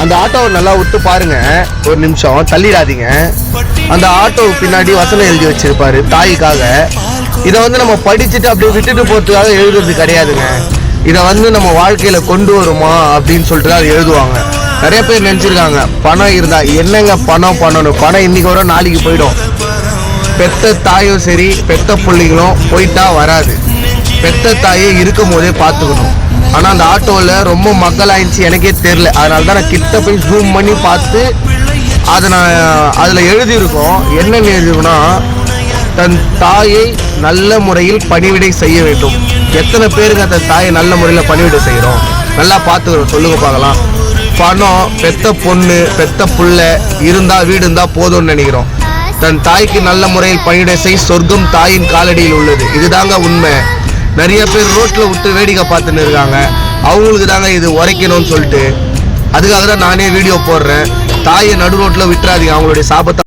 அந்த ஆட்டோவை நல்லா விட்டு பாருங்க, ஒரு நிமிஷம் தள்ளிடாதீங்க. அந்த ஆட்டோ பின்னாடி வசனம் எழுதி வச்சிருப்பாரு தாய்க்காக. இதை நம்ம படிச்சுட்டு அப்படியே விட்டுட்டு போறதுக்காக எழுதுறது கிடையாதுங்க. இதை நம்ம வாழ்க்கையில கொண்டு வருமா அப்படின்னு சொல்லிட்டு தான் எழுதுவாங்க. நிறைய பேர் நினைச்சிருக்காங்க பணம் இருந்தா என்னங்க பணம் பண்ணணும், பணம் இன்னைக்கு வரும் நாளைக்கு போயிடும். பெத்த தாயும் சரி பெத்த பிள்ளைங்களும் போயிட்டா வராது. பெத்த தாயை இருக்கும் போதே பார்த்துக்கணும். ஆனால் அந்த ஆட்டோவில் ரொம்ப மக்களாயிடுச்சு எனக்கே தெரில. அதனால தான் நான் கிட்ட போய் ஜூம் பண்ணி பார்த்து அதில் எழுதியிருக்கோம். என்னென்னு எழுதிருக்குன்னா, தன் தாயை நல்ல முறையில் பணிவிடை செய்ய வேண்டும். எத்தனை பேருக்கு அந்த தாயை நல்ல முறையில் பணிவிடை செய்கிறோம்? நல்லா பார்த்துக்கிறோம், சொல்லுங்க பார்க்கலாம். பணம், பெத்த பொண்ணு, பெத்த புள்ள இருந்தால் வீடு இருந்தால் போதும்னு நினைக்கிறோம். தன் தாய்க்கு நல்ல முறையில் பணிவிடை செய், சொர்க்கம் தாயின் காலடியில் உள்ளது. இதுதாங்க உண்மை. நிறைய பேர் ரோட்டில் விட்டு வேடிக்கை பார்த்துன்னு இருக்காங்க. அவங்களுக்கு தாங்க இது உரைக்கணும்னு சொல்லிட்டு அதுக்காக தான் நானே வீடியோ போடுறேன். தாயை நடு ரோட்டில் விட்டுறாதீங்க, அவங்களுடைய சாபத்தை